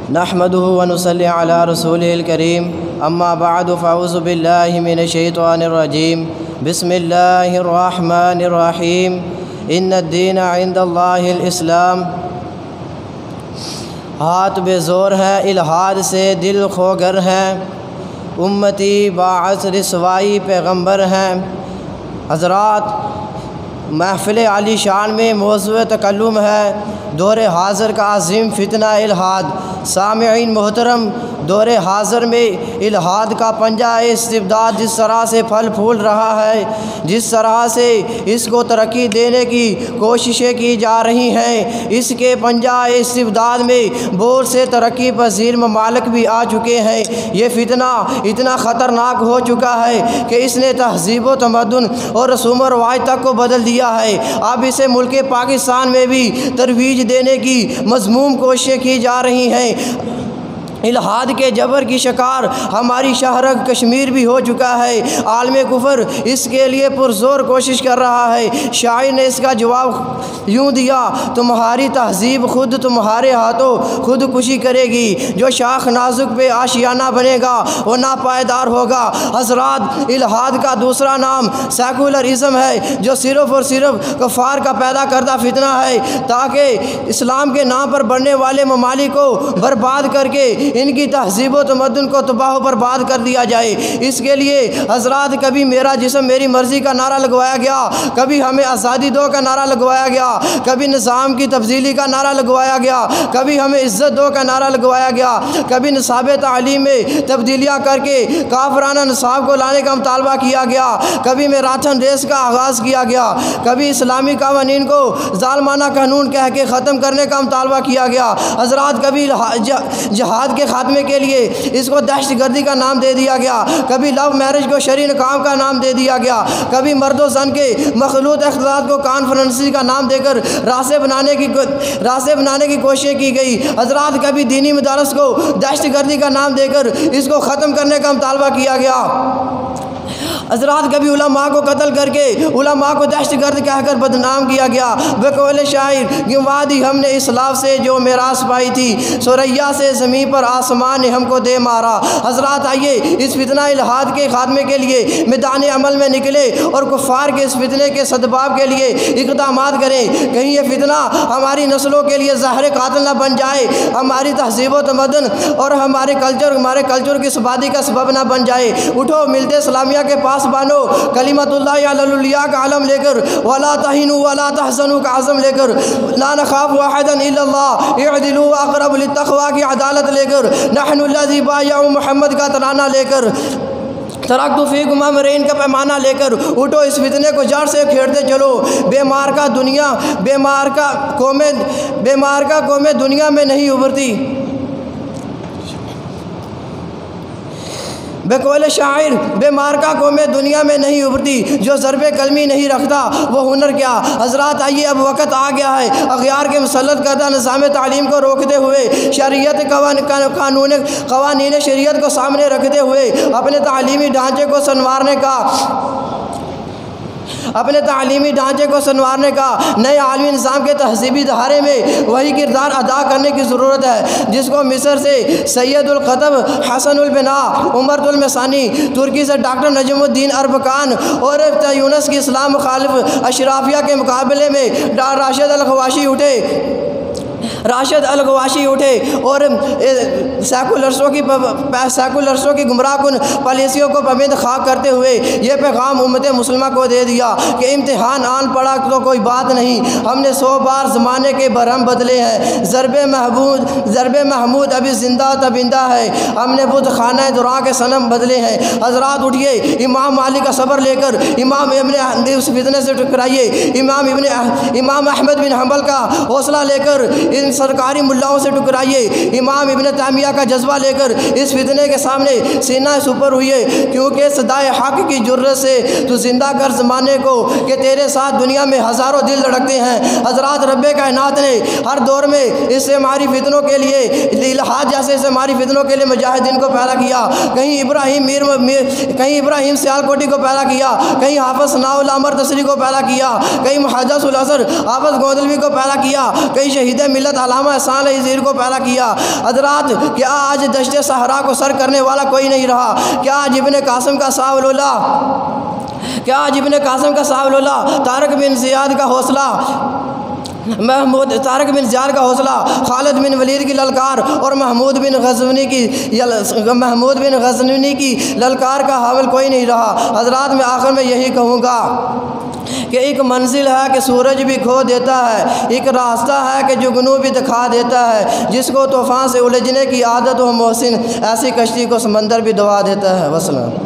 नहमदुहु व नुसल्ली अला रसूलिल करीम अम्मा बअदु फ़अऊज़ु बिल्लाहि मिनश शैतानिर रजीम बिस्मिल्लाहिर रहमानिर रहीम इन्नद्दीन इंदल्लाहिल इस्लाम। हाथ बेज़ोर है इल्हाद से दिल खोगर हैं, उम्मती बाअस रिसवाई पैगम्बर हैं। हज़रात महफ़िल आली शान में मौज़ूए तकल्लुम है दौरे हाज़िर का अज़ीम फ़ितना इल्हाद। सामिईन मोहतरम, दौरे हाज़िर में इल्हाद का पंजा इस्तिबदाद जिस तरह से फल फूल रहा है, जिस तरह से इसको तरक्की देने की कोशिशें की जा रही हैं, इसके पंजा इस्तिबदाद में बहुत से तरक्की पज़ीर ममालिक भी आ चुके हैं। ये फ़ितना इतना ख़तरनाक हो चुका है कि इसने तहज़ीब व तमद्दुन और रसूम व रवायत तक को बदल दिया है। अब इसे मुल्क पाकिस्तान में भी तरवीज देने की मज़मूम कोशिशें की जा रही हैं। इल्हाद के जबर की शिकार हमारी शहर कश्मीर भी हो चुका है। आलम कुफर इसके लिए पुरज़ोर कोशिश कर रहा है। शायर ने इसका जवाब यूँ दिया, तुम्हारी तहज़ीब खुद तुम्हारे हाथों खुदकुशी करेगी। जो शाख नाजुक पे आशियाना बनेगा वो नापायदार होगा। हज़रात, इल्हाद का दूसरा नाम सेकुलरिज़म है, जो सिर्फ़ और सिर्फ कफ़ार का पैदा करता फितना है, ताकि इस्लाम के नाम पर बढ़ने वाले ममालिक को बर्बाद करके इनकी तहज़ीब व तमद्दुन को तबाह बर्बाद कर दिया जाए। इसके लिए हज़रात कभी मेरा जिस्म मेरी मर्ज़ी का नारा लगवाया गया, कभी हमें आज़ादी दो का नारा लगवाया गया, कभी निज़ाम की तब्दीली का नारा लगवाया गया, कभी हमें इज़्ज़त दो का नारा लगवाया गया, कभी निसाब तालीम में तब्दीलियाँ करके काफराना निसाब को लाने का मुतालबा किया गया, कभी मैराथन रेस का आगाज़ किया गया, कभी इस्लामी कवानीन को ज़ालमाना कानून कह के ख़त्म करने का मुतालबा किया गया। हज़रात, कभी जहाद के खात्मे के लिए इसको दहशतगर्दी का नाम दे दिया गया, कभी लव मैरिज को शरई निकाह का नाम दे दिया गया, कभी मर्द व ज़न के मखलूत इख्तिलात को कॉन्फ्रेंसी का नाम देकर रास्ते बनाने की कोशिश की गई। हज़रात, कभी दीनी मदारस को दहशतगर्दी का नाम देकर इसको ख़त्म करने का मुतालबा किया गया। हज़रात, कभी उलमा को कत्ल करके उलमा को दहशतगर्द कहकर बदनाम किया गया। बकौल शायर, गिनवादी हमने इस्लाफ से जो मेरास पाई थी, सुरैया से ज़मीन पर आसमान ने हमको दे मारा। हज़रात, आइए इस फितना इल्हाद के खात्मे के लिए मैदान अमल में निकले और कुफ़ार के इस फितने के सदबाब के लिए इक़दामात करें। कहीं ये फितना हमारी नस्लों के लिए ज़हर कातिल न बन जाए, हमारी तहज़ीब व तमद्दुन और हमारे कल्चर की सबादी का सबब न बन जाए। उठो, मिलते इस्लामिया के पास बानो, कलिमतुल्लाह अलुलिया का आलम लेकर, वला तहिनु वला तहज़नु का आज़म लेकर, ला नख़ाफ़ु अहदन इल्लल्लाह इअदिलु अक़रबु लित्तक़वा की अदालत लेकर, नहनु लज़ी बायअ मुहम्मद का तराना लेकर, तराक़्तु फ़ीकुम अमरैन का पैमाना लेकर उठो, इस फितने को जड़ से खेड़ते चलो। बेमार का कौमें दुनिया में नहीं उभरती। बेकौल शायर, बेमार का कौमें दुनिया में नहीं उभरती, जो ज़रबे कलमी नहीं रखता वो हुनर क्या। हज़रात, आइए अब वक़्त आ गया है अग़यार के मुसल्लत करदा निज़ाम तालीम को रोकते हुए शरीयत कवानीन शरीयत को सामने रखते हुए अपने तालीमी ढांचे को संवारने का नए आलमी निज़ाम के तहज़ीबी धारे में वही किरदार अदा करने की ज़रूरत है जिसको मिस्र से सैयदुल क़तब हसनुल बिना उमरतुल मसानी, तुर्की से डॉक्टर नजमुद्दीन अरबकान और यूनस की इस्लाम मुखालिफ अशराफिया के मुकाबले में राशिद अल-गवाशी उठे और सेकुलर्सों की गुमराहकुन पॉलिसियों को पमिंद खाक करते हुए ये पैगाम उम्मत मुस्लिमा को दे दिया कि इम्तिहान आन पड़ा तो कोई बात नहीं, हमने 100 बार ज़माने के बरहम बदले हैं। ज़रबे महमूद अभी ज़िंदा तबिंदा है, हमने बुत खाना दुरा के सनम बदले हैं। हज़रात, उठिए, इमाम मालिक का सब्र लेकर इमाम इब्न उस फितने से टकराइए। इमाम अहमद बिन हंबल का हौसला लेकर इन सरकारी मुल्लाओं से टकराइए। इमाम इब्न तैमिया का जज्बा लेकर इस फितने के सामने सीना सुपर हुए, क्योंकि सदाए हक़ की जुर्रत से तो ज़िंदा कर ज़माने को कि तेरे साथ दुनिया में हज़ारों दिल धड़कते हैं। हज़रात, रब्बे कायनात ने हर दौर में इससे हमारी फितनों के लिए इल्हाद जैसे ऐसे मारी फितनों के लिए मुजाहिदीन को पैदा किया। कहीं कहीं इब्राहिम सियालकोटी को पैदा किया, कहीं हाफिज सनाउल अमर तसरी को पैदा किया, कहीं मुहद्दिस उल असर हाफिज गोंदलवी को पैदा किया, कहीं शहीद मिलत अल्लामा एहसान ज़ीर को पैदा किया। हज़रात, क्या आज दश्त सहरा को सर करने वाला कोई नहीं रहा? क्या आज इब्ने कासिम का साहबुल्ला, क्या आज इब्ने कासिम का साहबुल्ला, तारक बिन ज़ियाद का हौसला, तारक बिन ज़ियाद का हौसला, खालिद बिन वलीद की ललकार और महमूद बिन गज़नवी की ललकार का हामिल कोई नहीं रहा। हज़रात, मैं आखिर में यही कहूँगा कि एक मंजिल है कि सूरज भी खो देता है, एक रास्ता है कि जुगनू भी दिखा देता है, जिसको तूफ़ान से उलझने की आदत हो मोहसिन, ऐसी कश्ती को समंदर भी दबा देता है। वसलाम।